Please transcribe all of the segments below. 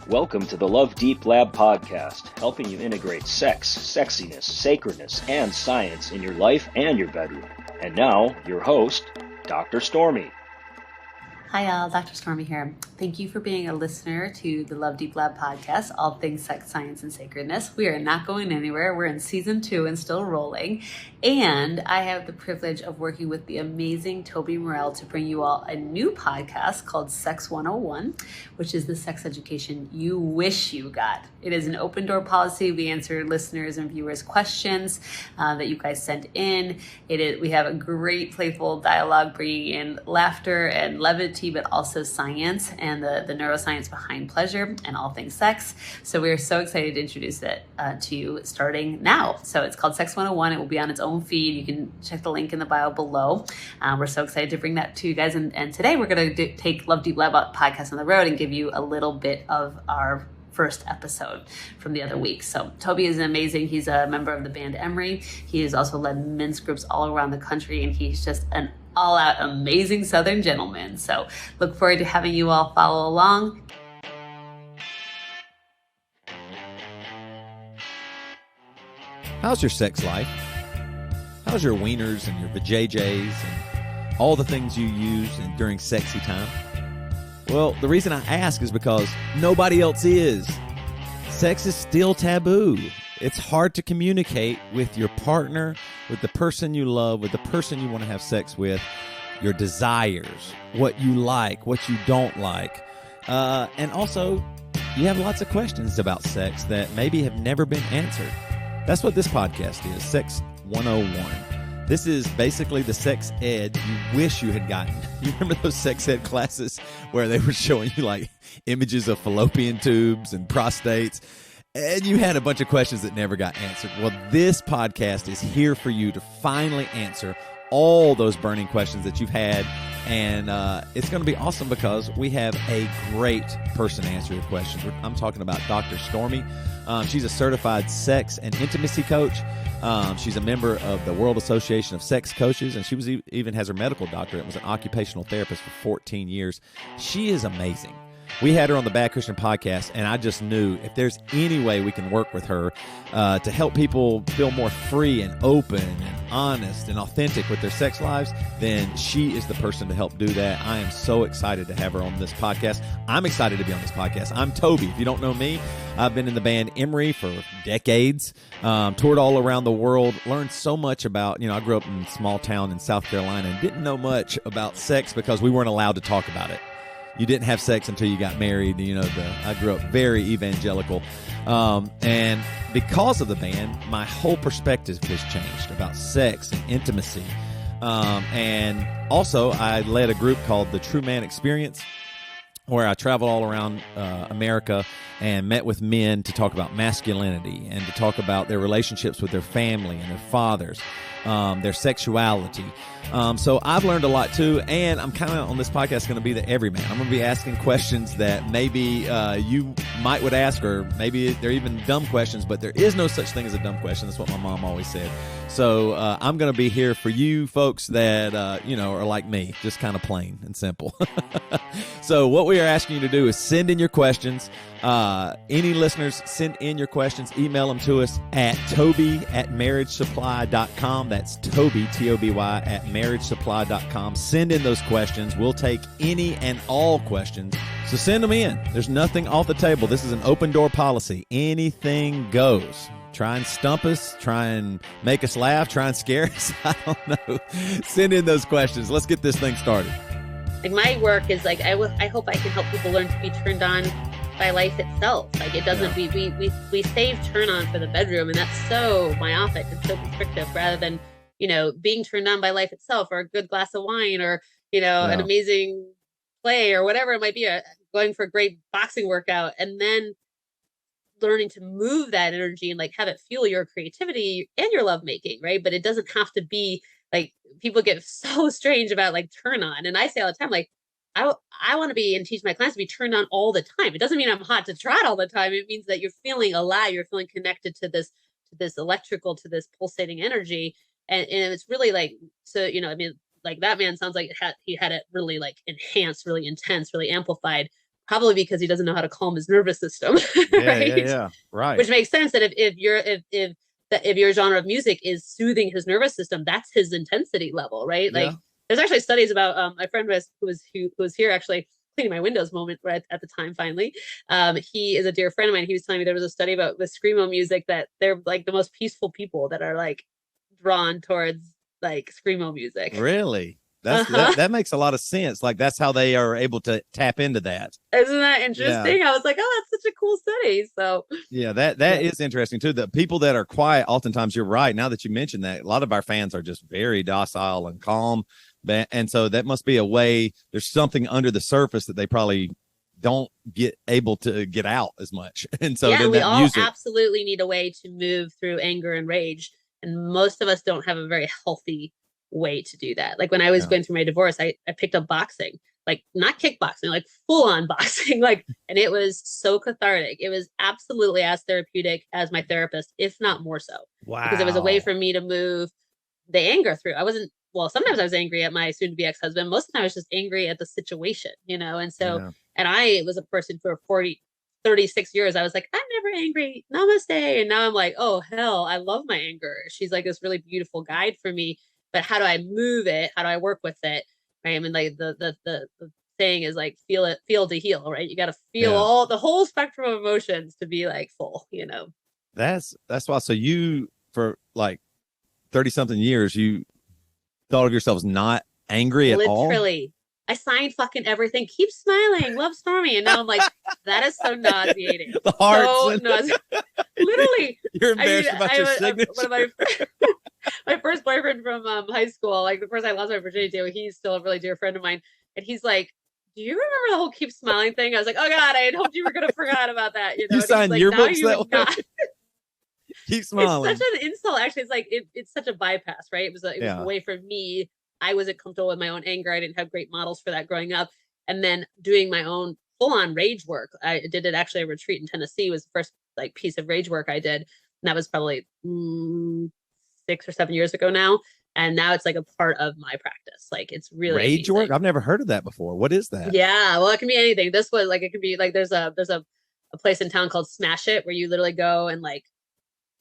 Welcome to the Love Deep Lab podcast, helping you integrate sex, sexiness, sacredness, and science in your life and your bedroom. And now, your host, Dr. Stormy. Hi, all. Dr. Stormy here. Thank you for being a listener to the Love Deep Lab podcast, all things sex, science, and sacredness. We are not going anywhere. We're in season 2 and still rolling. And I have the privilege of working with the amazing Toby Morrell to bring you all a new podcast called Sex 101, which is the sex education you wish you got. It is an open door policy. We answer listeners and viewers' questions that you guys sent in. We have a great playful dialogue bringing in laughter and levity, but also science and the neuroscience behind pleasure and all things sex. So we're so excited to introduce it to you starting now. So it's called Sex 101. It will be on its own feed. You can check the link in the bio below. We're so excited to bring that to you guys. And today we're going to take Love Deep Lab podcast on the road and give you a little bit of our first episode from the other week. So Toby is amazing. He's a member of the band Emery. He has also led men's groups all around the country, and he's just an all-out amazing Southern gentleman. So look forward to having you all follow along. How's your sex life? How's your wieners and your vajayjays and all the things you use during sexy time? Well, the reason I ask is because nobody else is. Sex is still taboo. It's hard to communicate with your partner, with the person you love, with the person you want to have sex with, your desires, what you like, what you don't like. And also, you have lots of questions about sex that maybe have never been answered. That's what this podcast is, Sex 101. This is basically the sex ed you wish you had gotten. You remember those sex ed classes where they were showing you like images of fallopian tubes and prostates, and you had a bunch of questions that never got answered? Well, this podcast is here for you to finally answer all those burning questions that you've had, and it's going to be awesome because we have a great person to answer your questions. I'm talking about Dr. Stormy. She's a certified sex and intimacy coach. She's a member of the World Association of Sex Coaches, and she was even has her medical doctorate. Was an occupational therapist for 14 years. She is amazing. We had her on the Bad Christian podcast, and I just knew if there's any way we can work with her to help people feel more free and open and honest and authentic with their sex lives, then she is the person to help do that. I am so excited to have her on this podcast. I'm excited to be on this podcast. I'm Toby. If you don't know me, I've been in the band Emery for decades, toured all around the world, learned so much about, I grew up in a small town in South Carolina and didn't know much about sex because we weren't allowed to talk about it. You didn't have sex until you got married. I grew up very evangelical. And because of the band, my whole perspective has changed about sex and intimacy. And also, I led a group called the True Man Experience, where I traveled all around America and met with men to talk about masculinity and to talk about their relationships with their family and their fathers, their sexuality. So I've learned a lot too, and I'm kind of on this podcast going to be the everyman. I'm going to be asking questions that maybe you might would ask, or maybe they're even dumb questions, but there is no such thing as a dumb question. That's what my mom always said. So I'm going to be here for you folks that, are like me, just kind of plain and simple. So what we are asking you to do is send in your questions. Any listeners, send in your questions. Email them to us at toby@marriagesupply.com. That's Toby, T-O-B-Y, at marriagesupply.com. Send in those questions. We'll take any and all questions. So send them in. There's nothing off the table. This is an open door policy. Anything goes. Try and stump us. Try and make us laugh. Try and scare us. I don't know. Send in those questions. Let's get this thing started. Like my work is like, I hope I can help people learn to be turned on by life itself. Like it doesn't, we save turn on for the bedroom, and that's so myopic and so constrictive, rather than, being turned on by life itself, or a good glass of wine, or, an amazing play, or whatever it might be, going for a great boxing workout, and then learning to move that energy and like have it fuel your creativity and your lovemaking, right? But it doesn't have to be like, people get so strange about like turn on. And I say all the time, like, I want to be and teach my clients to be turned on all the time. It doesn't mean I'm hot to trot all the time. It means that you're feeling alive. You're feeling connected to this electrical, to this pulsating energy. And it's really like, so, like that man sounds like he had it really like enhanced, really intense, really amplified probably because he doesn't know how to calm his nervous system. Yeah. Right. Which makes sense that if your genre of music is soothing his nervous system, that's his intensity level, right? Yeah. Like there's actually studies about my friend who was here actually cleaning my windows moment right at the time finally. He is a dear friend of mine. He was telling me there was a study about with screamo music that they're like the most peaceful people that are like drawn towards like screamo music. Really? That makes a lot of sense. Like that's how they are able to tap into that. Isn't that interesting? Yeah. I was like, oh, that's such a cool study. So yeah, that is interesting too. The people that are quiet, oftentimes you're right. Now that you mentioned that, a lot of our fans are just very docile and calm. And so that must be a way, there's something under the surface that they probably don't get able to get out as much. And so then we that all music absolutely need a way to move through anger and rage. And most of us don't have a very healthy way to do that. Like when I was going through my divorce, I picked up boxing, like not kickboxing, like full on boxing, like, and it was so cathartic. It was absolutely as therapeutic as my therapist, if not more so. Wow. Because it was a way for me to move the anger through. Sometimes I was angry at my soon to be ex-husband. Most of the time I was just angry at the situation, and so, and I was a person for 36 years. I was like, I'm never angry. Namaste. And now I'm like, oh hell, I love my anger. She's like this really beautiful guide for me. But how do I move it? How do I work with it? Right. I mean, like the saying is like, feel to heal, right? You got to feel the whole spectrum of emotions to be like full, That's why. So you, for like 30 something years, you thought of yourselves not angry at all? Literally. I signed fucking everything. Keep smiling. Love Stormy. And now I'm like, that is so nauseating. The hearts. So literally. You're embarrassed about your signature. My first boyfriend from high school, like the person I lost my virginity to, he's still a really dear friend of mine. And he's like, do you remember the whole keep smiling thing? I was like, oh God, I had hoped you were going to forgot about that. You signed like, yearbooks that way? Keep smiling. It's such an insult. Actually, it's like, it's such a bypass, right? It was a way for me. I wasn't comfortable with my own anger. I didn't have great models for that growing up. And then doing my own full-on rage work. I did it actually a retreat in Tennessee was the first like piece of rage work I did. And that was probably 6 or 7 years ago now. And now it's like a part of my practice. Like it's really rage work. I've never heard of that before. What is that? Yeah. Well, it can be anything. This was like, it could be like, there's a place in town called Smash It where you literally go and like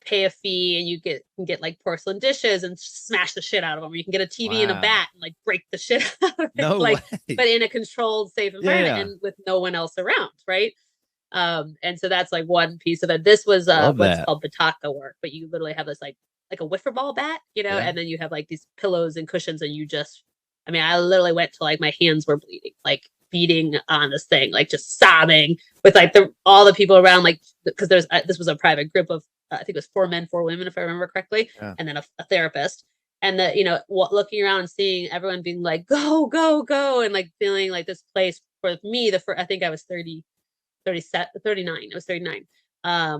pay a fee and you can get like porcelain dishes and smash the shit out of them. Or you can get a TV and a bat and like break the shit out of it. No like, way. But in a controlled, safe environment and with no one else around. Right. And so that's like one piece of it. This was what's called Bataka work, but you literally have this like a wiffle ball bat, and then you have like these pillows and cushions and you just, I literally went to like my hands were bleeding, like beating on this thing, like just sobbing with like all the people around, like, because this was a private group of, I think it was 4 men, 4 women, if I remember correctly. And then a therapist and looking around and seeing everyone being like, go, go, go. And like feeling like this place for me, I think I was 39. I was 39.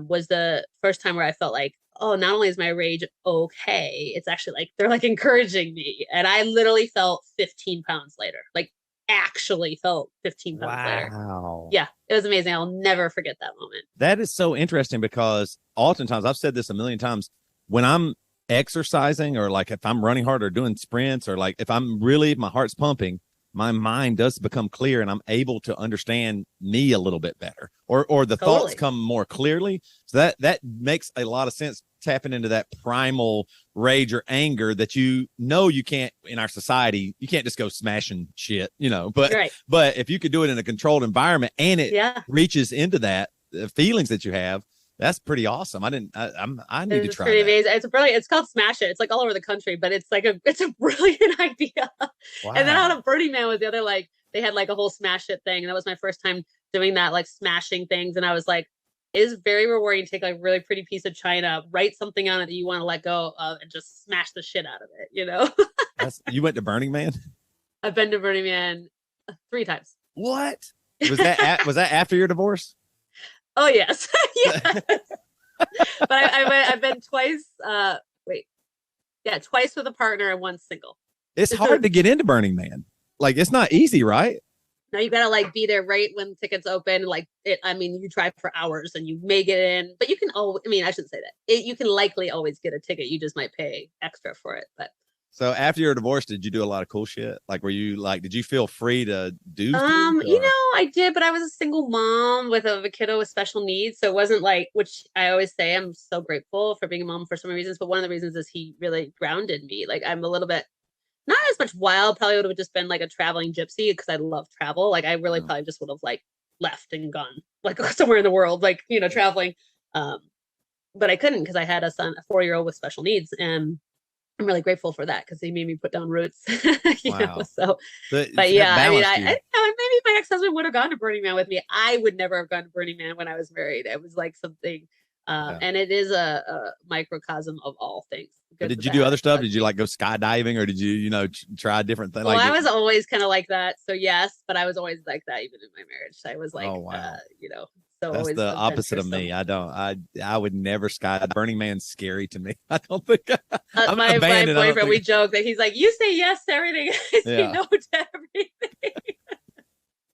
Was the first time where I felt like, oh, not only is my rage okay, it's actually like they're like encouraging me. And I literally felt 15 pounds lighter, like actually felt 15 pounds lighter. Wow. Yeah, it was amazing. I'll never forget that moment. That is so interesting because oftentimes, I've said this a million times, when I'm exercising or like if I'm running hard or doing sprints or like if my heart's pumping, my mind does become clear and I'm able to understand me a little bit better or the thoughts come more clearly. So that makes a lot of sense, tapping into that primal rage or anger that you can't in our society. You can't just go smashing shit, but if you could do it in a controlled environment and it reaches into that the feelings that you have, that's pretty awesome. I need to try pretty that. Amazing. It's brilliant. It's called Smash It. It's like all over the country, but it's a brilliant idea. Wow. And then out of Burning Man was the other, like they had like a whole Smash It thing. And that was my first time doing that, like smashing things. And I was like, it is very rewarding to take like a really pretty piece of china, write something on it that you want to let go of and just smash the shit out of it, You went to Burning Man? I've been to Burning Man 3 times. What? Was that after your divorce? Oh yes. Yes. But I've been twice. Twice with a partner and once single. It's hard to get into Burning Man. Like it's not easy, right? No, you gotta like be there right when tickets open. Like you drive for hours and you may get in, but you can I shouldn't say that. You can likely always get a ticket. You just might pay extra for it. But So after you were divorced, did you do a lot of cool shit? Like, were you like, did you feel free to do things? I did, but I was a single mom with a kiddo with special needs. So it wasn't like, which I always say, I'm so grateful for being a mom for so many reasons. But one of the reasons is he really grounded me. Like I'm a little bit, not as much wild, probably would have just been like a traveling gypsy because I love travel. Like I really probably just would have like left and gone like somewhere in the world, like, traveling. But I couldn't because I had a 4-year-old with special needs. And I'm really grateful for that because he made me put down roots. Wow. So, but yeah, I mean, maybe my ex-husband would have gone to Burning Man with me. I would never have gone to Burning Man when I was married. It was like something, and it is a microcosm of all things. Did you do other stuff? Did you like go skydiving, or did you, try different things? Well, I was always kind of like that. So yes, but I was always like that even in my marriage. I was like, so that's the opposite of me. I would never skydive. Burning Man's scary to me. I don't think my boyfriend, we joke that he's like, you say yes to everything. I say no to everything.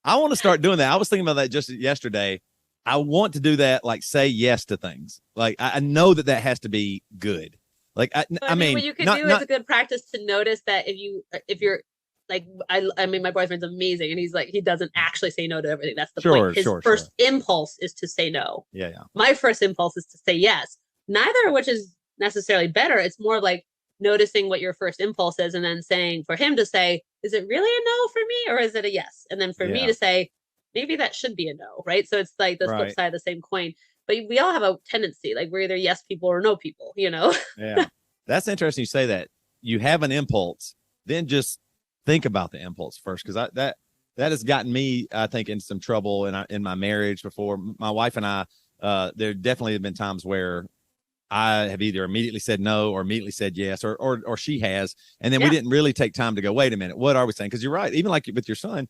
I want to start doing that. I was thinking about that just yesterday. I want to do that, like say yes to things. Like I know that has to be good. Like I mean, what you could do is a good practice to notice that if you're like, I mean, my boyfriend's amazing, and he's like, he doesn't actually say no to everything. That's the point. His first impulse is to say no. Yeah. My first impulse is to say yes. Neither of which is necessarily better. It's more like noticing what your first impulse is, and then saying, for him to say, is it really a no for me, or is it a yes? And then for me to say, maybe that should be a no, right? So it's like the flip side of the same coin. But we all have a tendency, like we're either yes people or no people, Yeah. That's interesting you say that. You have an impulse, then just think about the impulse first, because that has gotten me, I think, in some trouble in my marriage before. My wife and I, there definitely have been times where I have either immediately said no or immediately said yes, or she has, and then we didn't really take time to go, wait a minute, what are we saying? Because you're right, even like with your son,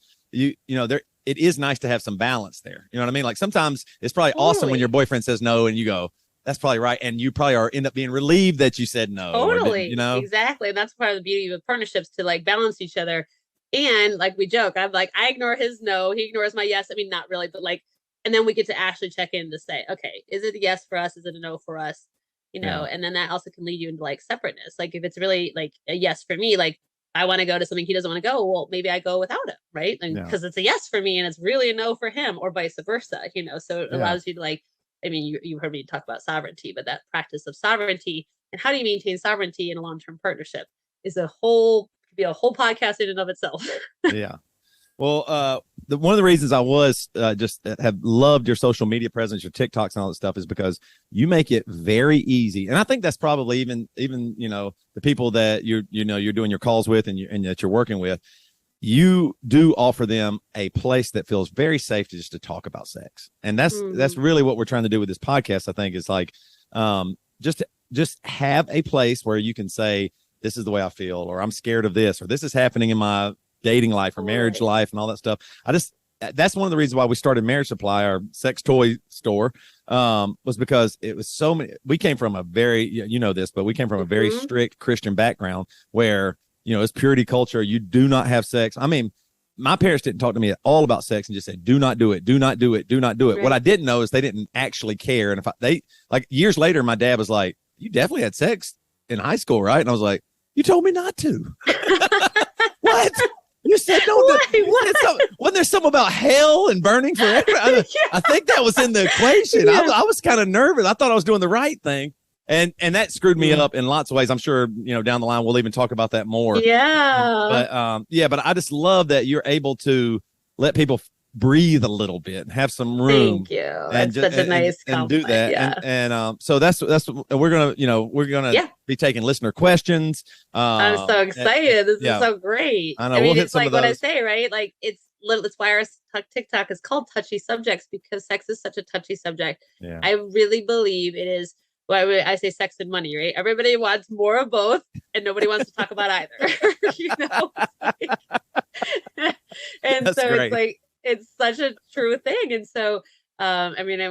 it is nice to have some balance there. You know what I mean? Like sometimes it's probably awesome when your boyfriend says no and you go, that's probably right. And you probably end up being relieved that you said no. Totally. Exactly. And that's part of the beauty of partnerships, to like balance each other. And like we joke, I'm like, I ignore his no, he ignores my yes. I mean, not really, but like, and then we get to actually check in to say, okay, is it a yes for us? Is it a no for us? And then that also can lead you into like separateness. Like if it's really like a yes for me, like I want to go to something he doesn't want to go, well, maybe I go without him, right? And because it's a yes for me and it's really a no for him, or vice versa, so it allows you to like, I mean, you heard me talk about sovereignty, but that practice of sovereignty and how do you maintain sovereignty in a long-term partnership is could be a whole podcast in and of itself. Yeah. Well, one of the reasons I was just have loved your social media presence, your TikToks and all that stuff, is because you make it very easy. And I think that's probably even the people that you're doing your calls with and that you're working with, you do offer them a place that feels very safe to talk about sex. And that's really what we're trying to do with this podcast. I think is like just have a place where you can say, this is the way I feel, or I'm scared of this, or this is happening in my dating life or marriage life and all that stuff. That's one of the reasons why we started Marriage Supply, our sex toy store, was because it was so many. We came from a very, but we came from a very strict Christian background where, it's purity culture. You do not have sex. I mean, my parents didn't talk to me at all about sex and just said, do not do it. Do not do it. Do not do it. Right. What I didn't know is they didn't actually care. And if years later, my dad was like, you definitely had sex in high school, right? And I was like, you told me not to. What? You said no. Wasn't there something about hell and burning forever? I think that was in the equation. Yeah. I was kind of nervous. I thought I was doing the right thing. And that screwed me up in lots of ways. I'm sure, down the line, we'll even talk about that more. Yeah. But I just love that you're able to let people breathe a little bit and have some room. Thank you. That's such a nice compliment. And do that. Yeah. And so that's we're gonna be taking listener questions. I'm so excited. This is so great. I know. We'll hit it's some like of those. What I say, right? Like it's why our TikTok is called Touchy Subjects, because sex is such a touchy subject. Yeah. I really believe it is. Why I say sex and money, right? Everybody wants more of both, and nobody wants to talk about either. And that's so great. It's like it's such a true thing. And so, I mean, I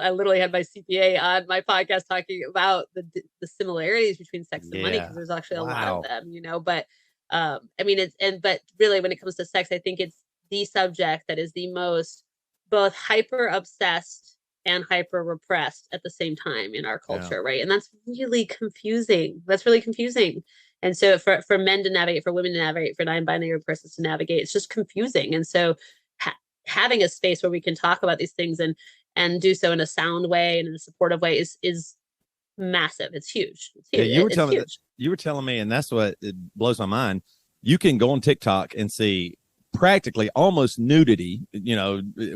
literally had my CPA on my podcast talking about the similarities between sex and money, because there's actually a lot of them, But I mean, but really, when it comes to sex, I think it's the subject that is the most both hyper obsessed and hyper repressed at the same time in our culture, right? And that's really confusing. And so for men to navigate, for women to navigate, for non-binary persons to navigate, it's just confusing. And so having a space where we can talk about these things and do so in a sound way and in a supportive way is massive. It's huge. It's huge. Yeah, you were telling me, and that's what it blows my mind. You can go on TikTok and see practically almost nudity,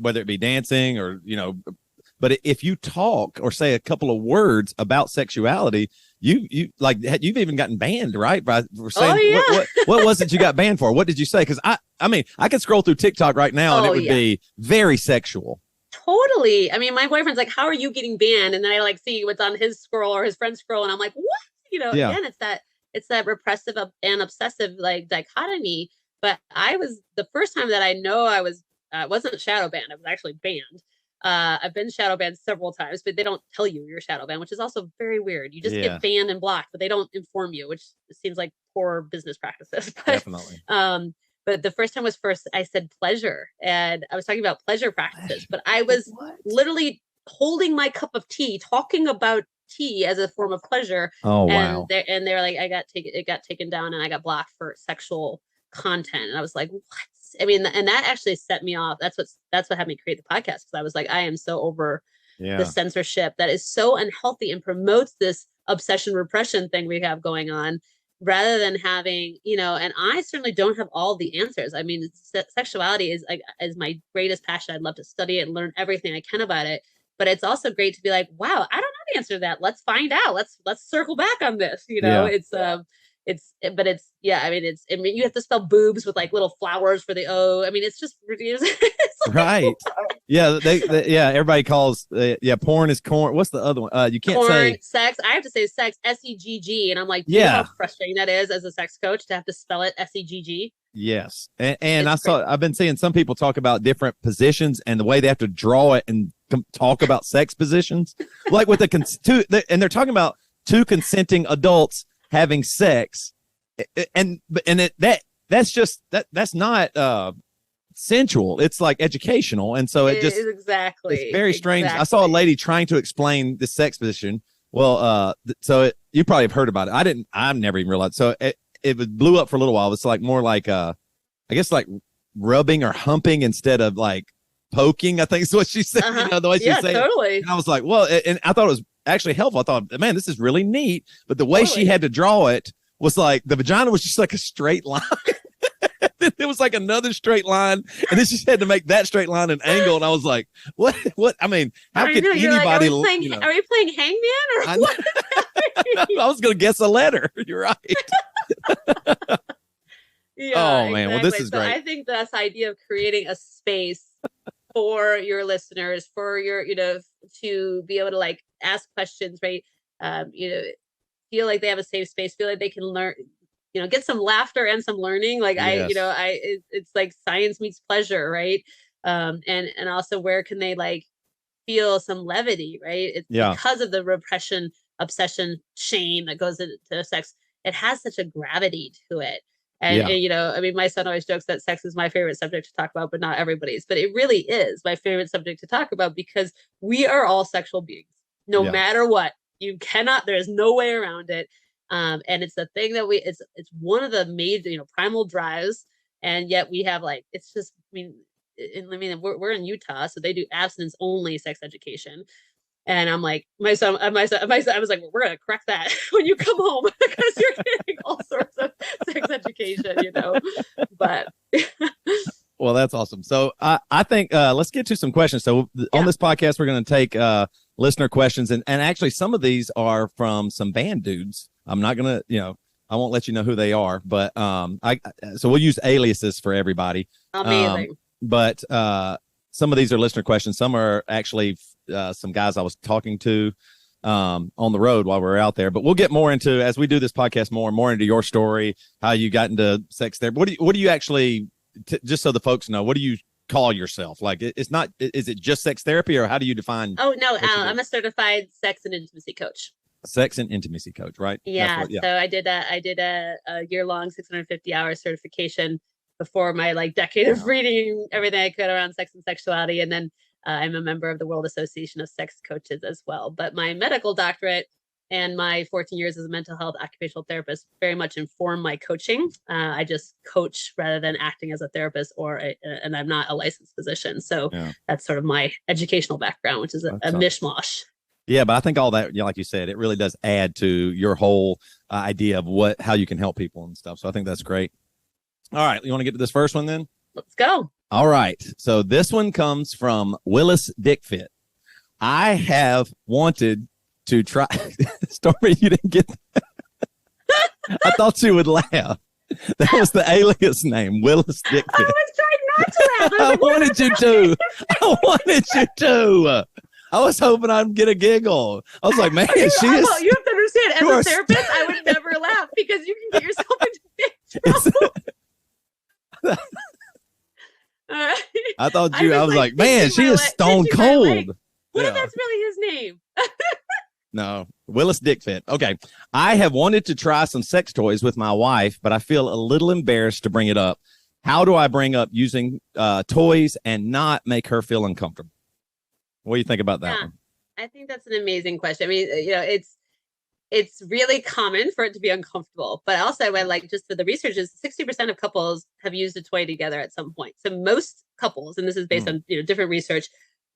whether it be dancing or, but if you talk or say a couple of words about sexuality, you've even gotten banned, right? For saying, what was it you got banned for? What did you say? Because I mean, I could scroll through TikTok right now and it would be very sexual. Totally. I mean, my boyfriend's like, how are you getting banned? And then I see what's on his scroll or his friend's scroll. And I'm like, what? Again, it's that repressive and obsessive dichotomy. But the first time that I know I wasn't shadow banned. I was actually banned. I've been shadow banned several times, but they don't tell you you're shadow banned, which is also very weird. You just get banned and blocked, but they don't inform you, which seems like poor business practices. But, definitely. But the first time I said pleasure, and I was talking about pleasure practices, but I was literally holding my cup of tea, talking about tea as a form of pleasure. Oh, wow. And they're like, it got taken down and I got blocked for sexual content. And I was like, what? I mean, and that actually set me off. That's what had me create the podcast. Cause I was like, I am so over the censorship that is so unhealthy and promotes this obsession repression thing we have going on, rather than having, and I certainly don't have all the answers. I mean, sexuality is my greatest passion. I'd love to study it and learn everything I can about it. But it's also great to be like, wow, I don't know the answer to that. Let's find out. Let's circle back on this. I mean, you have to spell boobs with like little flowers for the O. I mean, it's just it's right. Yeah. Everybody calls, porn is corn. What's the other one? You can't say sex. I have to say sex, SEGG. And I'm like, do you know how frustrating that is as a sex coach to have to spell it SEGG? Yes. And I've been seeing some people talk about different positions and the way they have to draw it and talk about sex positions, like with and they're talking about two consenting adults having sex, that's not sensual. It's like educational, and so it just exactly. It's very strange. Exactly. I saw a lady trying to explain the sex position. Well, you probably have heard about it. I've never even realized. So it blew up for a little while. It's like more like I guess like rubbing or humping instead of like poking, I think is what she said. The way she said totally. It. And I was like, well, and I thought it was actually helpful. I thought, man, this is really neat. But the way she had to draw it was like the vagina was just like a straight line. It was like another straight line, and then she had to make that straight line an angle. And I was like, what? I mean, how could anybody? Like, are we playing hangman or what? I was going to guess a letter. You're right. Yeah, man. Well, this is great. I think this idea of creating a space for your listeners, for your, to be able to like ask questions, right? Feel like they have a safe space, feel like they can learn, get some laughter and some learning. Like it's like science meets pleasure, right? And also where can they like feel some levity, right? It's because of the repression, obsession, shame that goes into sex. It has such a gravity to it. And, I mean, my son always jokes that sex is my favorite subject to talk about, but not everybody's. But it really is my favorite subject to talk about because we are all sexual beings, no matter what. There's no way around it. And it's the thing that it's one of the major, primal drives. And yet we have like, it's just, we're in Utah, so they do abstinence only sex education. And I'm like, my son, I was like, we're going to correct that when you come home because you're getting all sorts of sex education, but. Well, that's awesome. So I think let's get to some questions. So on this podcast, we're going to take listener questions. And actually, some of these are from some band dudes. I'm not going to, I won't let you know who they are. But so we'll use aliases for everybody. Amazing. But some of these are listener questions. Some are actually some guys I was talking to on the road while we were out there. But we'll get more into, as we do this podcast, more into your story, how you got into sex therapy. What do you actually, just so the folks know, what do you call yourself? Like, is it just sex therapy, or how do you define? Oh, no, I'm a certified sex and intimacy coach. Sex and intimacy coach, right? Yeah. So I did a year-long 650-hour certification before my like decade of reading everything I could around sex and sexuality. And then I'm a member of the World Association of Sex Coaches as well. But my medical doctorate and my 14 years as a mental health occupational therapist very much inform my coaching. I just coach rather than acting as a therapist and I'm not a licensed physician. So that's sort of my educational background, which is a mishmash. Yeah, but I think all that, like you said, it really does add to your whole idea of how you can help people and stuff. So I think that's great. All right. You want to get to this first one then? Let's go. All right. So this one comes from Willis Dickfit. I have wanted to try. Stormy, you didn't get that. I thought you would laugh. That was the alias name, Willis Dickfit. I was trying not to laugh. I wanted you to. I wanted you to. I was hoping I'd get a giggle. I was like, man, you have to understand, as a therapist, I would never laugh because you can get yourself into big trouble. I thought I was like, man, she is stone cold. What if that's really his name? No, Willis Dickfit. Okay. I have wanted to try some sex toys with my wife, but I feel a little embarrassed to bring it up. How do I bring up using toys and not make her feel uncomfortable? What do you think about that one? I think that's an amazing question. I mean, it's really common for it to be uncomfortable, but also I like, just for the research, is 60% of couples have used a toy together at some point. So most couples, and this is based on different research.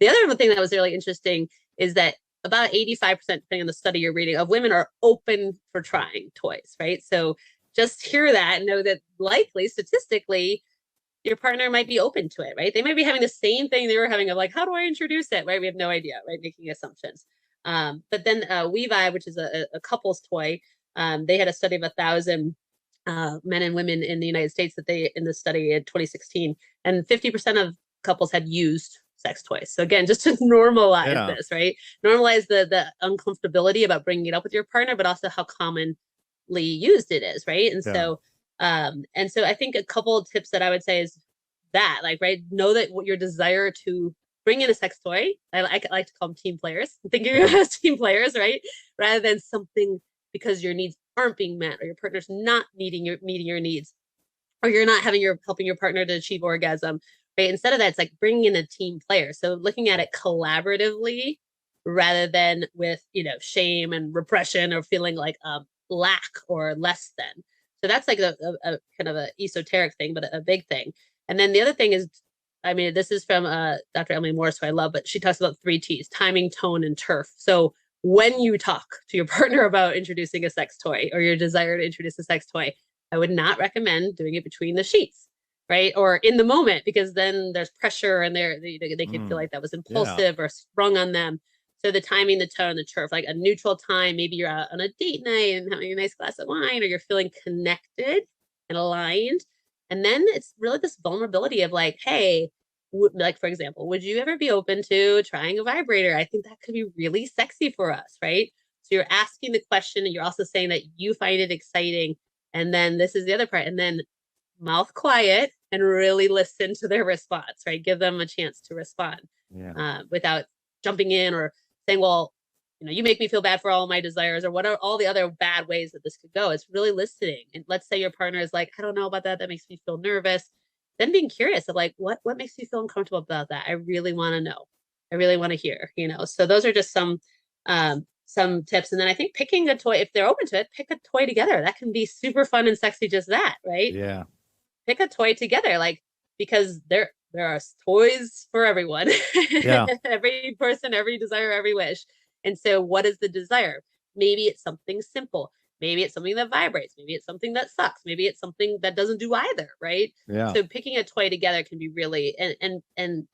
The other thing that was really interesting is that about 85%, depending on the study you're reading, of women are open for trying toys, right? So just hear that and know that likely, statistically, your partner might be open to it, right? They might be having the same thing they were having of like, how do I introduce it, right? We have no idea, right? Making assumptions. But then WeVibe, which is a couple's toy, they had a study of 1,000 men and women in the United States in the study in 2016, and 50% of couples had used sex toys. So again, just to normalize this, right? Normalize the uncomfortability about bringing it up with your partner, but also how commonly used it is, right? And so I think a couple of tips that I would say is that, like, right, know that what your desire to bring in a sex toy, I like to call them team players. Think of them as team players, right? Rather than something because your needs aren't being met, or your partner's not meeting your needs, or you're not helping your partner to achieve orgasm, right? Instead of that, it's like bringing in a team player. So looking at it collaboratively rather than with, shame and repression or feeling like lack or less than. So that's like a kind of a esoteric thing, but a big thing. And then the other thing is, I mean, this is from Dr. Emery Morrell, who I love, but she talks about 3 T's: timing, tone, and turf. So when you talk to your partner about introducing a sex toy or your desire to introduce a sex toy, I would not recommend doing it between the sheets, right? Or in the moment, because then there's pressure and they can feel like that was impulsive or sprung on them. So the timing, the tone, the turf, like a neutral time, maybe you're out on a date night and having a nice glass of wine, or you're feeling connected and aligned. And then it's really this vulnerability of like, hey, like, for example, would you ever be open to trying a vibrator? I think that could be really sexy for us, right? So you're asking the question and you're also saying that you find it exciting. And then this is the other part. And then mouth quiet and really listen to their response, right? Give them a chance to respond without jumping in or saying, well, you make me feel bad for all my desires, or what are all the other bad ways that this could go. It's really listening. And let's say your partner is like, I don't know about that. That makes me feel nervous. Then being curious of like, what makes you feel uncomfortable about that? I really want to know. I really want to hear, So those are just some tips. And then I think picking a toy, if they're open to it, pick a toy together. That can be super fun and sexy, just that, right? Yeah. Pick a toy together, like, because there are toys for everyone. Yeah. Every person, every desire, every wish. And so what is the desire? Maybe it's something simple. Maybe it's something that vibrates. Maybe it's something that sucks. Maybe it's something that doesn't do either, right? Yeah. So picking a toy together can be really, and then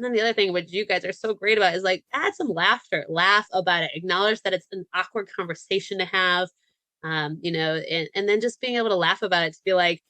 the other thing, which you guys are so great about, is like add some laughter, laugh about it, acknowledge that it's an awkward conversation to have, and then just being able to laugh about it, to be like,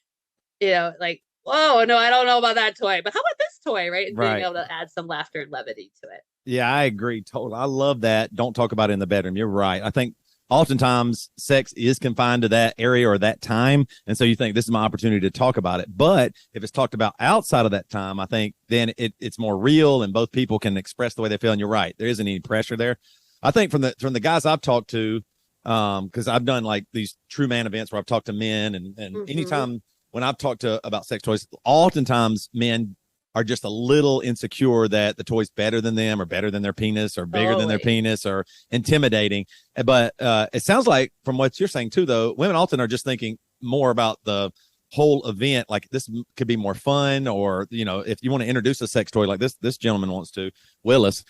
like, whoa, no, I don't know about that toy, but how about this toy, right? And being able to add some laughter and levity to it. Yeah, I agree totally. I love that. Don't talk about it in the bedroom. You're right. I think oftentimes sex is confined to that area or that time. And so you think this is my opportunity to talk about it. But if it's talked about outside of that time, I think then it's more real and both people can express the way they feel. And you're right. There isn't any pressure there. I think from the guys I've talked to, because I've done like these true man events where I've talked to men and anytime when I've talked about sex toys, oftentimes men are just a little insecure that the toy's better than them or better than their penis or bigger than their penis or intimidating. But it sounds like from what you're saying too, though, women often are just thinking more about the whole event. Like this could be more fun, or, you know, if you want to introduce a sex toy like this gentleman wants to, Willis,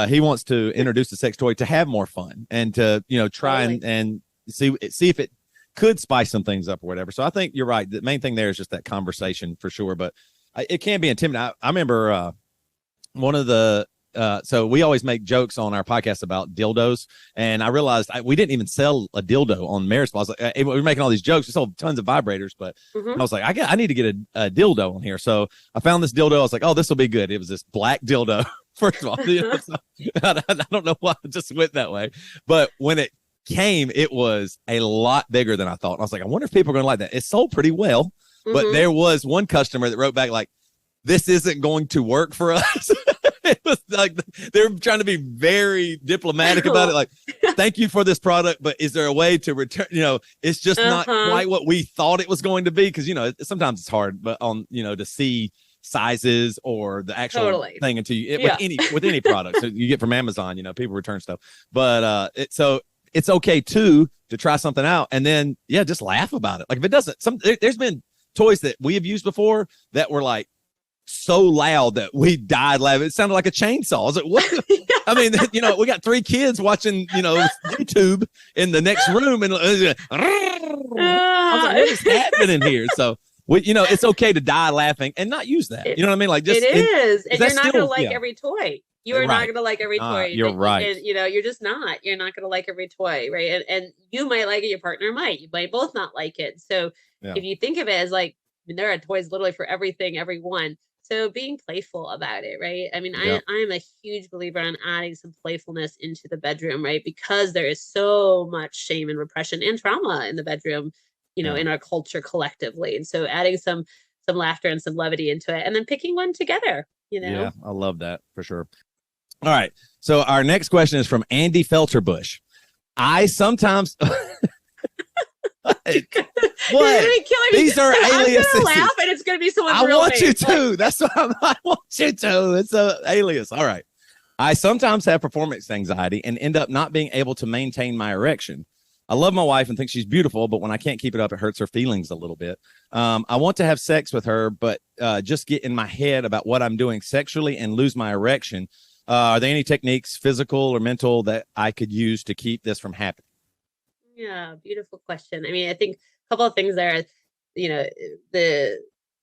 he wants to introduce a sex toy to have more fun and to, you know, try and see if it could spice some things up or whatever. So I think you're right. The main thing there is just that conversation for sure. But it can be intimidating. I remember one of the so we always make jokes on our podcast about dildos, and I realized we didn't even sell a dildo on Marriage Spa. I was like, we were making all these jokes. We sold tons of vibrators, but I was like, I need to get a dildo on here. So I found this dildo. I was like, oh, this will be good. It was this black dildo. First of all, you know, so, I don't know why I just went that way, but when it came, it was a lot bigger than I thought. And I was like, I wonder if people are going to like that. It sold pretty well, but there was one customer that wrote back like, this isn't going to work for us. It was like they're trying to be very diplomatic about it. Like, thank you for this product, but is there a way to return? You know, it's just not quite what we thought it was going to be. Cause you know, sometimes it's hard, but to see sizes or the actual thing until you, with any product. So you get from Amazon, you know, people return stuff, but it's okay too, to try something out and then, just laugh about it. Like if it doesn't, there's been toys that we have used before that were like, so loud that we died laughing. It sounded like a chainsaw. I was like, what? I mean, you know, we got 3 kids watching, you know, YouTube in the next room, and I was like, what is happening here? So you know, it's okay to die laughing and not use that. You know what I mean? Like just it is, and you're not gonna like every toy. You are not gonna like every toy. You're right. And, you know, you're just not. You're not gonna like every toy, right? And you might like it. Your partner might. You might both not like it. So if you think of it as like, I mean, there are toys literally for everything, everyone. So being playful about it, right? I mean, I'm a huge believer on adding some playfulness into the bedroom, right? Because there is so much shame and repression and trauma in the bedroom, you know, in our culture collectively. And so adding some laughter and some levity into it, and then picking one together, you know? Yeah, I love that for sure. All right. So our next question is from Andy Felterbush. I sometimes... What? These are aliases. I'm gonna laugh, and it's gonna be someone's I real want name. you to. That's what I want you to. It's an alias. All right. I sometimes have performance anxiety and end up not being able to maintain my erection. I love my wife and think she's beautiful, but when I can't keep it up, it hurts her feelings a little bit. I want to have sex with her, but just get in my head about what I'm doing sexually and lose my erection. Are there any techniques, physical or mental, that I could use to keep this from happening? Yeah, beautiful question. I mean, I think a couple of things there. You know, the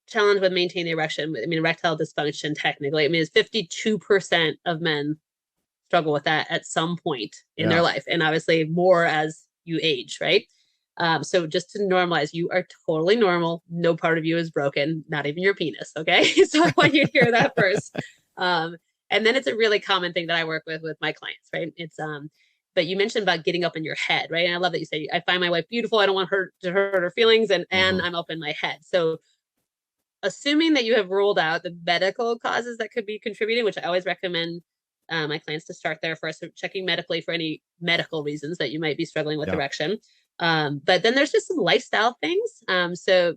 challenge with maintaining erection, I mean, erectile dysfunction technically, I mean, it's 52% of men struggle with that at some point in their life. And obviously more as you age, right? So just to normalize, you are totally normal. No part of you is broken, not even your penis. Okay. So I want you to hear that first. And then it's a really common thing that I work with my clients, right? It's, but you mentioned about getting up in your head, right? And I love that you say, I find my wife beautiful. I don't want her to hurt her feelings, and I'm up in my head. So assuming that you have ruled out the medical causes that could be contributing, which I always recommend my clients to start there first, so checking medically for any medical reasons that you might be struggling with erection. But then there's just some lifestyle things. So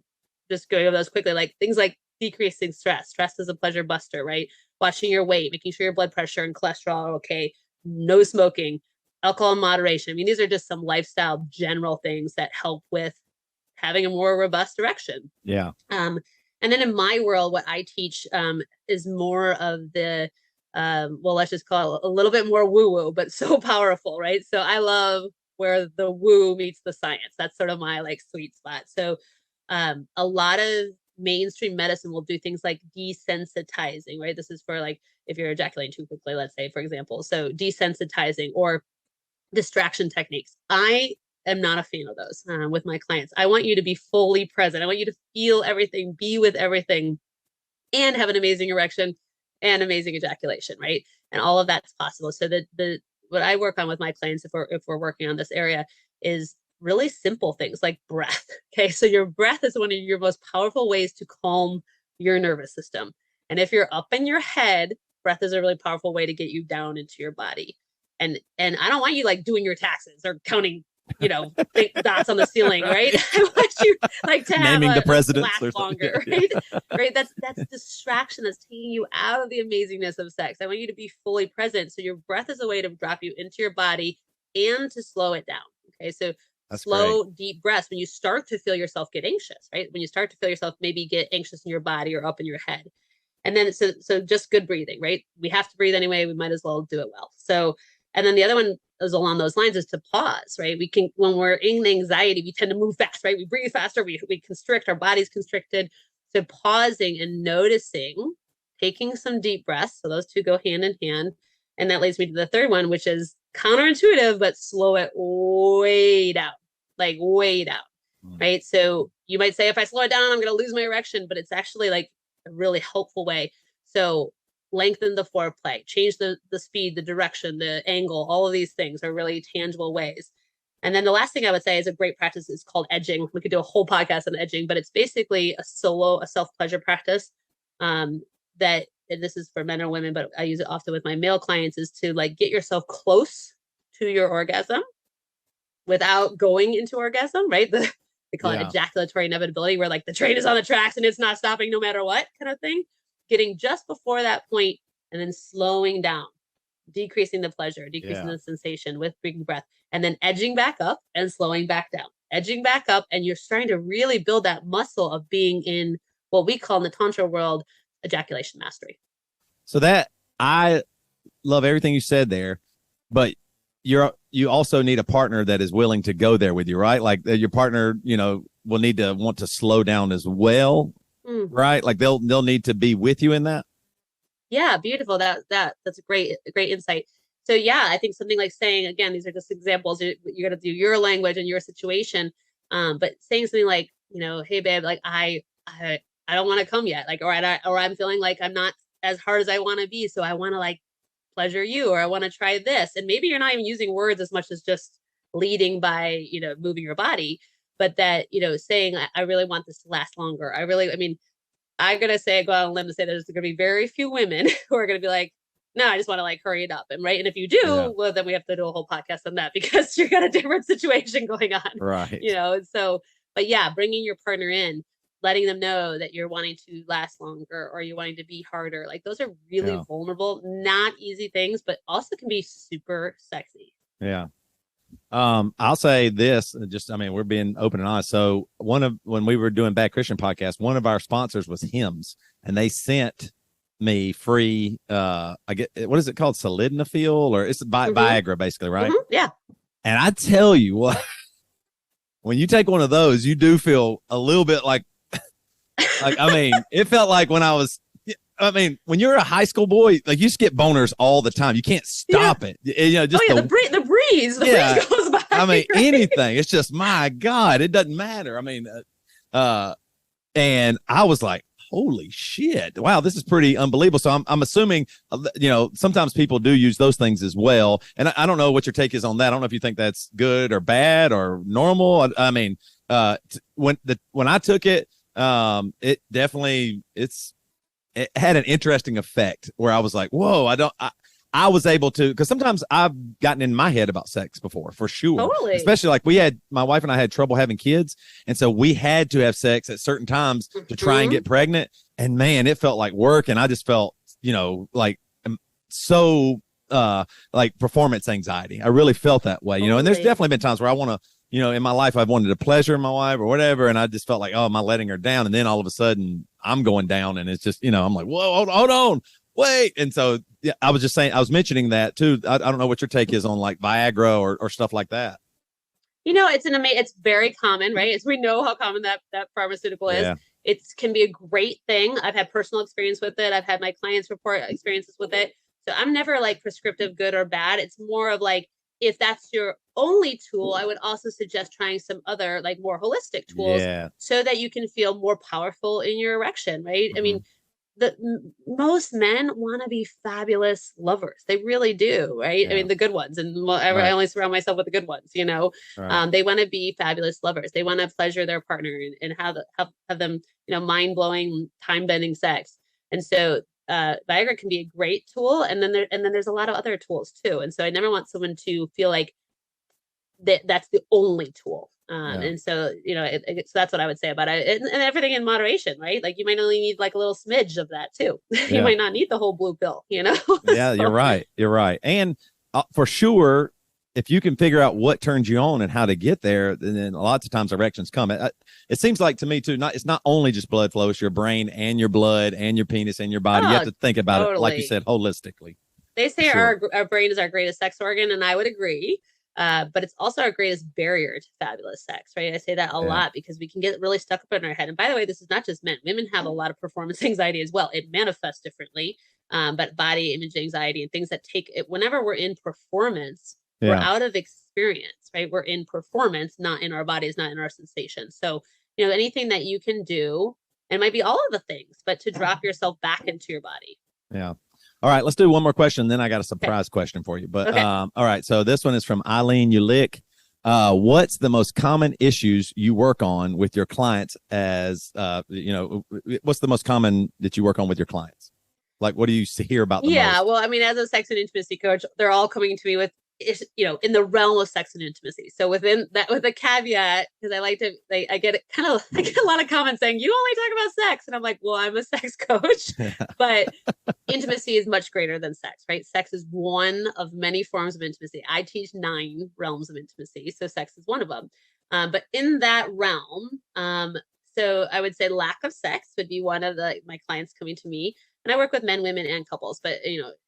just going over those quickly, like things like decreasing stress. Stress is a pleasure buster, right? Watching your weight, making sure your blood pressure and cholesterol are okay. No smoking. Alcohol in moderation. I mean, these are just some lifestyle general things that help with having a more robust erection. Yeah. And then in my world, what I teach is more of the, well, let's just call it a little bit more woo-woo, but so powerful, right? So I love where the woo meets the science. That's sort of my like sweet spot. So a lot of mainstream medicine will do things like desensitizing, right? This is for like if you're ejaculating too quickly, let's say, for example. So desensitizing or distraction techniques. I am not a fan of those with my clients. I want you to be fully present. I want you to feel everything, be with everything, and have an amazing erection and amazing ejaculation, right? And all of that's possible. So what I work on with my clients, if we're working on this area, is really simple things like breath. Okay, so your breath is one of your most powerful ways to calm your nervous system. And if you're up in your head, breath is a really powerful way to get you down into your body. And I don't want you like doing your taxes or counting big dots on the ceiling, right? I want you like to have Naming the presidents last or something. longer, right? Right. That's distraction that's taking you out of the amazingness of sex. I want you to be fully present. So your breath is a way to drop you into your body and to slow it down. Okay. So That's slow, great. deep breaths when you start to feel yourself get anxious, right? When you start to feel yourself maybe get anxious in your body or up in your head. And then so just good breathing, right? We have to breathe anyway. We might as well do it well. So, and then the other one is along those lines is to pause, right? We can, when we're in anxiety, we tend to move fast, right? We breathe faster, we constrict, our body's constricted. So pausing and noticing, taking some deep breaths. So those two go hand in hand. And that leads me to the third one, which is counterintuitive, but slow it way down, like way down, right? So you might say, if I slow it down, I'm going to lose my erection, but it's actually like a really helpful way. So lengthen the foreplay, change the speed, the direction, the angle, all of these things are really tangible ways. And then the last thing I would say is a great practice is called edging. We could do a whole podcast on edging, but it's basically a self-pleasure practice that, and this is for men or women, but I use it often with my male clients, is to like get yourself close to your orgasm without going into orgasm, right? They call it ejaculatory inevitability, where like the train is on the tracks and it's not stopping no matter what kind of thing. Getting just before that point and then slowing down, decreasing the pleasure, decreasing the sensation with big breath, and then edging back up and slowing back down, edging back up. And you're starting to really build that muscle of being in what we call in the Tantra world, ejaculation mastery. So that, I love everything you said there, but you also need a partner that is willing to go there with you, right? Like your partner, will need to want to slow down as well, right? Like they'll need to be with you in that. Yeah, beautiful. That's a great insight. So yeah, I think something like saying, again, these are just examples. You're gonna do your language and your situation, but saying something like, hey babe, like I don't want to come yet, like, or I'm feeling like I'm not as hard as I want to be, so I want to like pleasure you, or I want to try this. And maybe you're not even using words as much as just leading by, moving your body, but that, saying, I really want this to last longer. I'm going to go out on a limb to say there's going to be very few women who are going to be like, no, I just want to like hurry it up. And right. And if you do, well, then we have to do a whole podcast on that because you got a different situation going on. Right. So, but yeah, bringing your partner in, letting them know that you're wanting to last longer or you're wanting to be harder. Like those are really vulnerable, not easy things, but also can be super sexy. Yeah. I'll say this, we're being open and honest. So when we were doing Bad Christian podcast, one of our sponsors was Hims, and they sent me free, what is it called? Sildenafil, or it's Viagra basically, right? Mm-hmm. Yeah. And I tell you what, when you take one of those, you do feel a little bit like it felt like when when you're a high school boy, like you just get boners all the time. You can't stop it. Just the breeze goes by. Anything. It's just, my God, it doesn't matter. And I was like, holy shit. Wow, this is pretty unbelievable. So I'm assuming, sometimes people do use those things as well. And I don't know what your take is on that. I don't know if you think that's good or bad or normal. When I took it, it definitely, it had an interesting effect where I was like, whoa, I was able to, because sometimes I've gotten in my head about sex before, for sure. Totally. Especially like my wife and I had trouble having kids. And so we had to have sex at certain times to try and get pregnant. And man, it felt like work. And I just felt, like performance anxiety. I really felt that way, and there's definitely been times where I want to, in my life, I've wanted to pleasure my wife or whatever. And I just felt like, oh, am I letting her down? And then all of a sudden I'm going down and it's just, I'm like, whoa, hold on, wait. And so, yeah, I was mentioning that too. I don't know what your take is on like Viagra or stuff like that. It's very common, right? As we know how common that pharmaceutical is. Yeah. It can be a great thing. I've had personal experience with it. I've had my clients report experiences with it. So I'm never like prescriptive good or bad. It's more of like, if that's your only tool, I would also suggest trying some other like more holistic tools so that you can feel more powerful in your erection, right? Mm-hmm. Most men want to be fabulous lovers. They really do, right? Yeah. The good ones. And I only surround myself with the good ones, Right. They want to be fabulous lovers. They want to pleasure their partner and have them, mind-blowing, time-bending sex. And so Viagra can be a great tool. And then there's a lot of other tools too. And so I never want someone to feel like that's the only tool. Yeah. And so, so that's what I would say about it, and everything in moderation, right? Like you might only need like a little smidge of that too. You Yeah. might not need the whole blue pill, Yeah, So- you're right. You're right. And for sure, if you can figure out what turns you on and how to get there, then lots of times erections come. It seems like to me too, it's not only just blood flow, it's your brain and your blood and your penis and your body. You have to think about it, like you said, holistically. They say Sure. our brain is our greatest sex organ, and I would agree. But it's also our greatest barrier to fabulous sex, right? I say that a lot because we can get really stuck up in our head. And by the way, this is not just men. Women have a lot of performance anxiety as well. It manifests differently, but body image anxiety and things that take it. Whenever we're in performance, we're out of experience, right? We're in performance, not in our bodies, not in our sensations. So, anything that you can do, and it might be all of the things, but to drop yourself back into your body. Yeah. All right, let's do one more question. Then I got a surprise question for you. But all right, so this one is from Eileen Ulick. What's the most common issues you work on with your clients? What's the most common that you work on with your clients? Like, what do you hear about the most? Well, I mean, as a sex and intimacy coach, they're all coming to me with, in the realm of sex and intimacy. So within that, with a caveat, because I get a lot of comments saying, you only talk about sex. And I'm like, well, I'm a sex coach, but intimacy is much greater than sex, right? Sex is one of many forms of intimacy. I teach 9 realms of intimacy. So sex is one of them. But in that realm, so I would say lack of sex would be one of my clients coming to me. And I work with men, women, and couples, but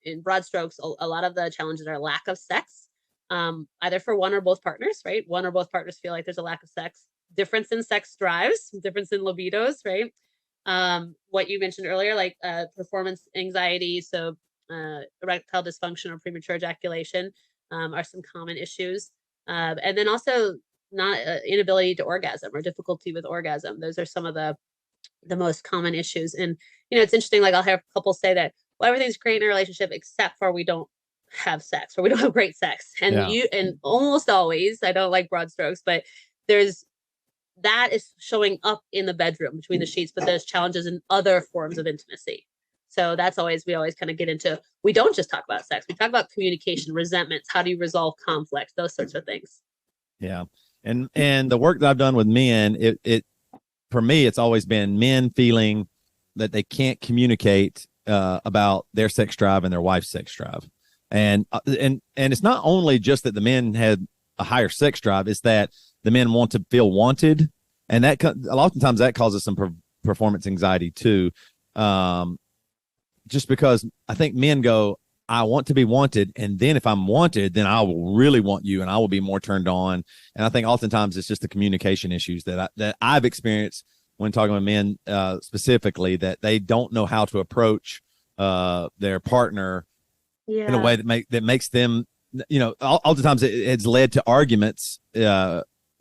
in broad strokes, a lot of the challenges are lack of sex, either for one or both partners, right? One or both partners feel like there's a lack of sex, difference in sex drives, difference in libidos, right? What you mentioned earlier, like performance anxiety, so erectile dysfunction or premature ejaculation are some common issues, and then also not inability to orgasm or difficulty with orgasm. Those are some of the most common issues. And it's interesting, like I'll have couples say that, well, everything's great in a relationship except for we don't have sex or we don't have great sex. And and almost always, I don't like broad strokes, but that is showing up in the bedroom between the sheets, but there's challenges in other forms of intimacy. So that's we always kind of get into, we don't just talk about sex, we talk about communication, resentments, how do you resolve conflict, those sorts of things. Yeah. And the work that I've done with men, it for me, it's always been men feeling that they can't communicate about their sex drive and their wife's sex drive. And it's not only just that the men had a higher sex drive, it's that the men want to feel wanted. And that oftentimes that causes some performance anxiety too. Just because I think men go, I want to be wanted. And then if I'm wanted, then I will really want you and I will be more turned on. And I think oftentimes it's just the communication issues that I've experienced when talking with men specifically, that they don't know how to approach their partner in a way that makes them, oftentimes it's led to arguments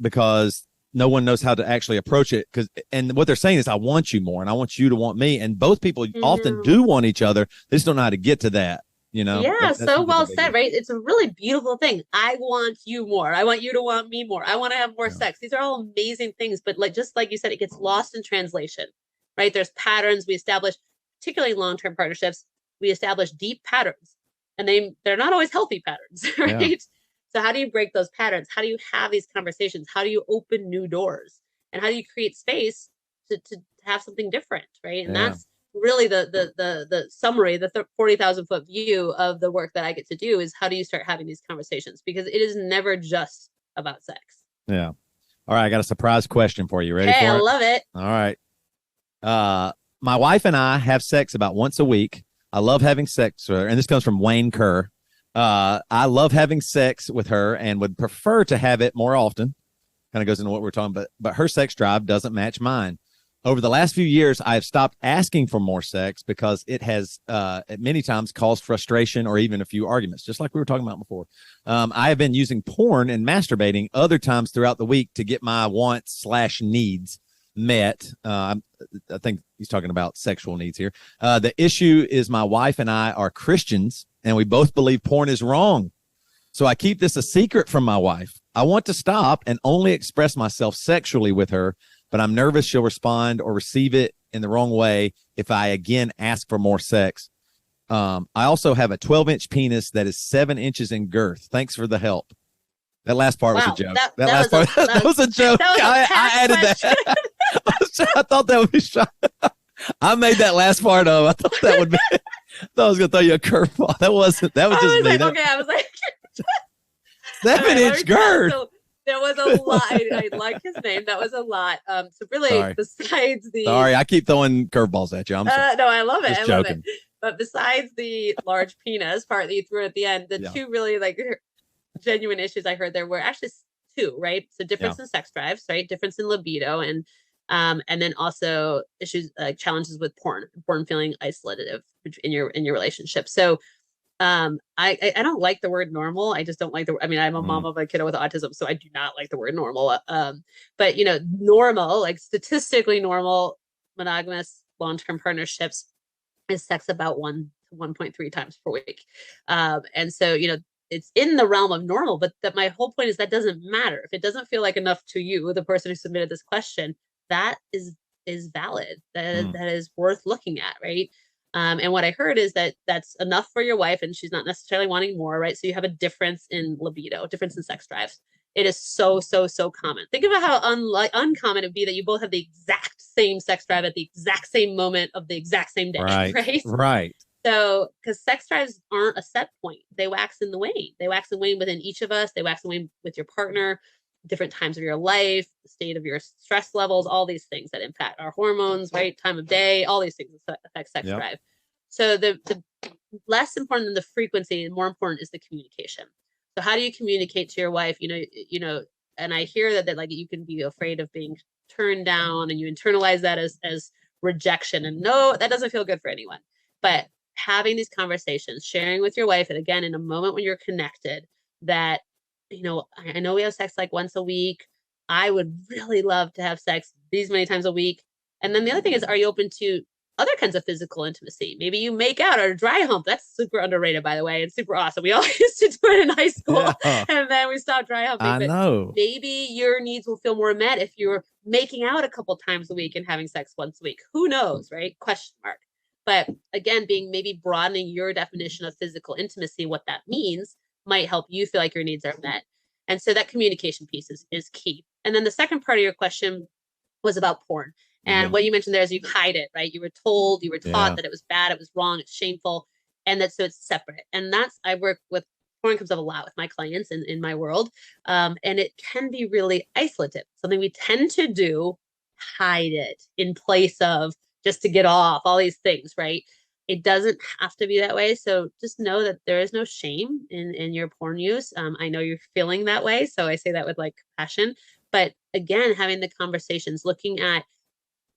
because no one knows how to actually approach it. And what they're saying is, I want you more and I want you to want me. And both people often do want each other. They just don't know how to get to that. That's so well said, right? It's a really beautiful thing. I want you more. I want you to want me more. I want to have more sex. These are all amazing things, but just like you said, it gets lost in translation, right? There's patterns we establish, particularly in long-term partnerships. We establish deep patterns, and they're not always healthy patterns, right? Yeah. So how do you break those patterns? How do you have these conversations? How do you open new doors? And how do you create space to have something different, right? And that's really the summary, the 40,000 foot view of the work that I get to do is, how do you start having these conversations? Because it is never just about sex. Yeah. All right. I got a surprise question for you. Ready for it? I love it. All right. My wife and I have sex about once a week. I love having sex with her. And this comes from Wayne Kerr. I love having sex with her and would prefer to have it more often. Kind of goes into what we're talking about, but her sex drive doesn't match mine. Over the last few years, I have stopped asking for more sex because it has at many times caused frustration or even a few arguments, just like we were talking about before. I have been using porn and masturbating other times throughout the week to get my wants/needs met. I think he's talking about sexual needs here. The issue is my wife and I are Christians, and we both believe porn is wrong. So I keep this a secret from my wife. I want to stop and only express myself sexually with her, but I'm nervous she'll respond or receive it in the wrong way if I again ask for more sex. I also have a 12-inch penis that is 7 inches in girth. Thanks for the help. That last part was a Wow, joke. that Last was part, that was a joke. that was a I past added question. that. I thought that would be shot. I made that last part up. I thought that would be. I thought I was gonna throw you a curveball. That wasn't. That was just me. Like, okay, I was like, 7-inch girth. So there was a lot. I like his name. That was a lot. So really, Sorry. besides the Sorry, I keep throwing curveballs at you. I'm sorry. no, I love it. Just I love joking. it. But besides the large penis part that you threw at the end, the two really like genuine issues I heard there were actually two, right? So difference in sex drives, right? Difference in libido, and then also issues challenges with porn feeling isolative in your relationship. So I don't like the word normal. I just don't like the, I mean, I'm a mom of a kiddo with autism, so I do not like the word normal. But you know, normal, like statistically normal monogamous long-term partnerships is sex about 1 to 1.3 times per week. And so, you know, it's in the realm of normal, but that my whole point is that doesn't matter. If it doesn't feel like enough to you, the person who submitted this question, that is valid. That is worth looking at, right? And what I heard is that that's enough for your wife, and she's not necessarily wanting more, right? So you have a difference in libido, difference in sex drives. It is so common. Think about how uncommon it would be that you both have the exact same sex drive at the exact same moment of the exact same day, Right. So, because sex drives aren't a set point, they wax and wane. They wax and wane within each of us. They wax and wane with your partner, different times of your life, the state of your stress levels, all these things that impact our hormones, right? Time of day, all these things that affect sex drive. So the less important than the frequency and more important is the communication. So how do you communicate to your wife? You know, and I hear that like you can be afraid of being turned down, and you internalize that as rejection. And no, that doesn't feel good for anyone. But having these conversations, sharing with your wife, and again, in a moment when you're connected, that, you know, I know we have sex like once a week. I would really love to have sex these many times a week. And then the other thing is, are you open to other kinds of physical intimacy? Maybe you make out or dry hump. That's super underrated, by the way, and super awesome. We all used to do it in high school, and then we stopped dry humping. I know. Maybe your needs will feel more met if you're making out a couple times a week and having sex once a week. Who knows, right? Question mark. But again, maybe broadening your definition of physical intimacy, what that means, might help you feel like your needs are met. And so that communication piece is key. And then the second part of your question was about porn. And what you mentioned there is you hide it, right? You were told, you were taught that it was bad, it was wrong, it's shameful, and that so it's separate. And that's, I work with, porn comes up a lot with my clients in my world. And it can be really isolative. Something we tend to do, hide it in place of just to get off, all these things, right? It doesn't have to be that way. So just know that there is no shame in your porn use. I know you're feeling that way, so I say that with like compassion. But again, having the conversations, looking at,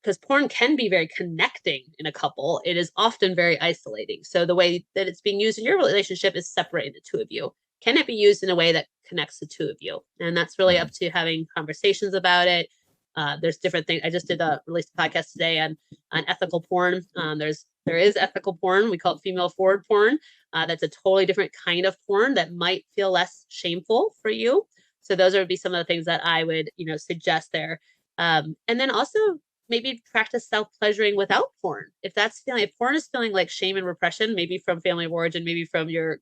because porn can be very connecting in a couple, it is often very isolating. So the way that it's being used in your relationship is separating the two of you. Can it be used in a way that connects the two of you? And that's really up to having conversations about it. There's different things. I just released a podcast today on ethical porn. There is ethical porn. We call it female forward porn. That's a totally different kind of porn that might feel less shameful for you. So those would be some of the things that I would, suggest there. And then also maybe practice self-pleasuring without porn. If porn is feeling like shame and repression, maybe from family of origin, maybe from your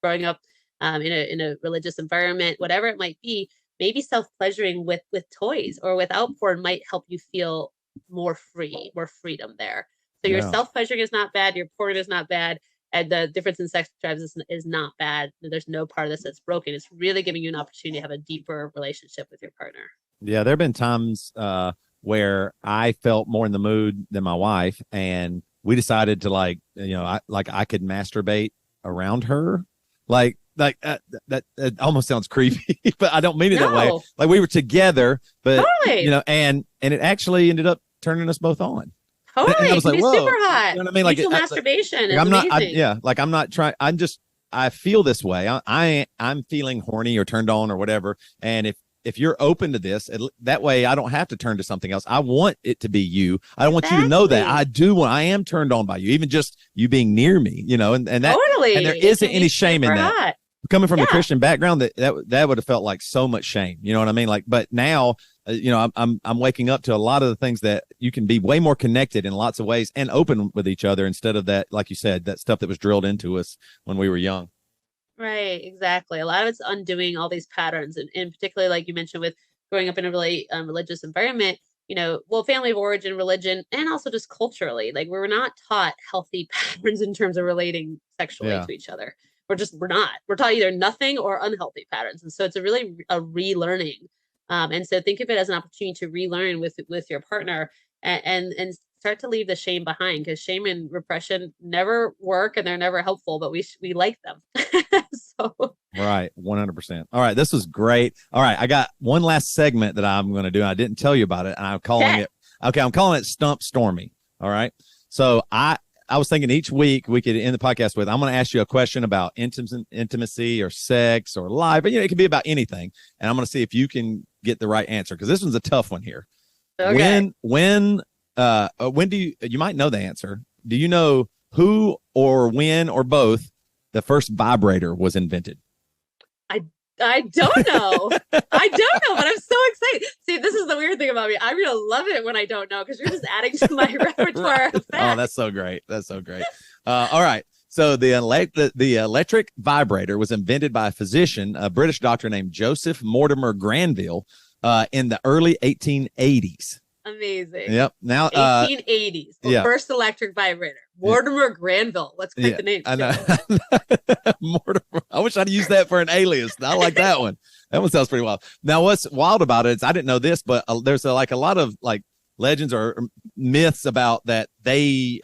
growing up in a religious environment, whatever it might be, maybe self-pleasuring with toys or without porn might help you feel more freedom there. So your self-pleasuring is not bad, your porn is not bad, and the difference in sex drives is not bad. There's no part of this that's broken. It's really giving you an opportunity to have a deeper relationship with your partner. Yeah, there have been times where I felt more in the mood than my wife, and we decided to I could masturbate around her, that almost sounds creepy, but I don't mean it that way. Like we were together, but and it actually ended up turning us both on. Totally, and I was like, whoa, super hot. You know what I mean? Like masturbation. I'm not trying. I feel this way. I'm feeling horny or turned on or whatever. And if you're open to this, that way I don't have to turn to something else. I want it to be you. I want you to know that I am turned on by you, even just you being near me, and that, totally. And there isn't any shame in that. Hot. Coming from a Christian background, that would have felt like so much shame. You know what I mean? But now, I'm waking up to a lot of the things that you can be way more connected in lots of ways and open with each other instead of that, like you said, that stuff that was drilled into us when we were young. Right, exactly. A lot of it's undoing all these patterns, and particularly like you mentioned with growing up in a really religious environment. Well, family of origin, religion, and also just culturally, like we're not taught healthy patterns in terms of relating sexually Yeah. to each other. We're not. We're taught either nothing or unhealthy patterns, and so it's a relearning. And so think of it as an opportunity to relearn with your partner and start to leave the shame behind, because shame and repression never work and they're never helpful, but we like them. So Right. 100%. All right. This was great. All right. I got one last segment that I'm going to do. I didn't tell you about it, and I'm calling it Stump Stormy. All right. So I was thinking each week we could end the podcast with, I'm going to ask you a question about intimacy or sex or life, but it could be about anything. And I'm going to see if you can get the right answer, because this one's a tough one here. okay. When do you might know the answer. Do you know who or when or both the first vibrator was invented? I don't know. I don't know, but I'm so excited. See, this is the weird thing about me. I'm going to love it when I don't know, because you're just adding to my repertoire. Of Oh, that's so great. That's so great. All right. So the electric vibrator was invented by a physician, a British doctor named Joseph Mortimer Granville, in the early 1880s. Amazing. Yep. Now, 1880s. The first electric vibrator. Mortimer Granville. Let's pick the name. I know. Mortimer. I wish I'd used that for an alias. I like that one. That one sounds pretty wild. Now, what's wild about it is I didn't know this, but there's a lot of like legends or myths about that he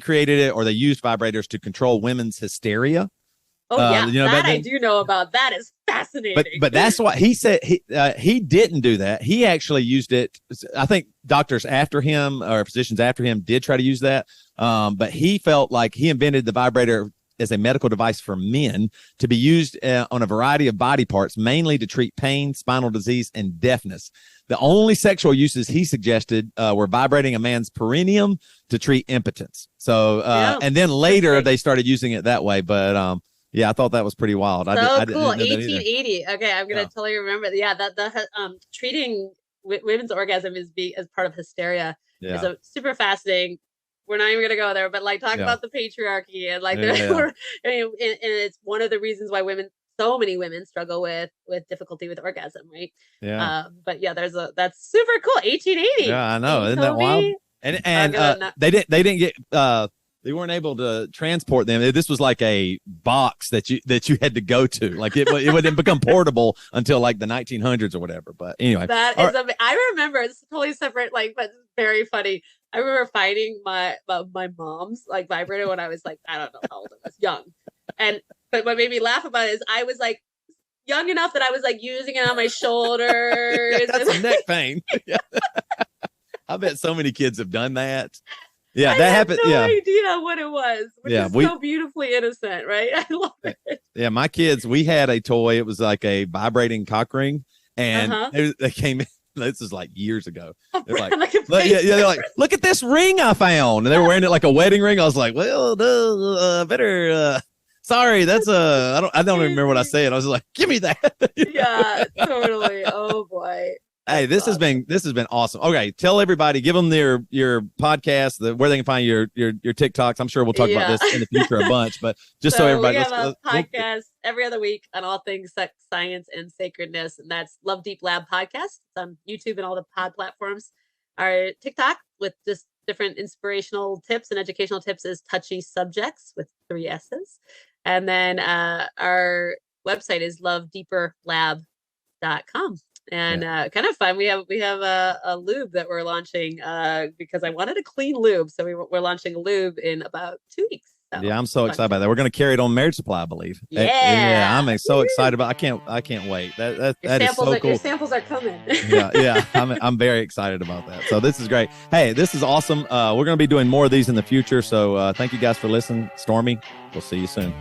created it, or they used vibrators to control women's hysteria. Oh yeah, that I do know about. That is fascinating. But that's why he said he didn't do that. He actually used it. I think doctors after him or physicians after him did try to use that. But he felt like he invented the vibrator as a medical device for men to be used on a variety of body parts, mainly to treat pain, spinal disease, and deafness. The only sexual uses he suggested were vibrating a man's perineum to treat impotence. So, and then later they started using it that way. But yeah, I thought that was pretty wild. So I cool. 1880. Okay, I'm gonna totally remember. Yeah, that treating women's orgasm as part of hysteria is a super fascinating. We're not even gonna go there, but like talk about the patriarchy and like and it's one of the reasons why so many women struggle with difficulty with orgasm, right? Yeah. But yeah, that's super cool. 1880. Yeah, I know. Isn't that wild? And they didn't get they weren't able to transport them. This was like a box that you had to go to. Like it wouldn't become portable until like the 1900s or whatever. But anyway, I remember, it's totally separate, like, but very funny. I remember finding my mom's like vibrator when I was like, I don't know how old I was, young. But what made me laugh about it is I was like young enough that I was like using it on my shoulders. That's neck pain. I bet so many kids have done that. Yeah, that happened. No idea what it was. Which is so beautifully innocent, right? I love it. Yeah, my kids, we had a toy. It was like a vibrating cock ring, and they came in. This is like years ago. They're like, they're like, look at this ring I found, and they were wearing it like a wedding ring. I was like, well, better. Sorry, that's I don't even remember what I said. I was like, give me that. Yeah, totally. Oh boy. Hey, this has been awesome. Okay, tell everybody, give them your podcast, where they can find your TikToks. I'm sure we'll talk about this in the future a bunch, but just so everybody. We have a podcast every other week on all things sex, science, and sacredness, and that's Love Deep Lab Podcast. It's on YouTube and all the pod platforms. Our TikTok with just different inspirational tips and educational tips is Touchy Subjects with 3 S's, and then our website is lovedeeperlab.com. And kind of fun. We have a lube that we're launching because I wanted a clean lube, so we're launching a lube in about 2 weeks. So yeah, I'm so excited about that. We're going to carry it on Marriage Supply, I believe. Yeah, I'm so excited about. I can't wait. That is so cool. Your samples are coming. yeah. I'm very excited about that. So this is great. Hey, this is awesome. We're going to be doing more of these in the future. So thank you guys for listening. Stormy, we'll see you soon.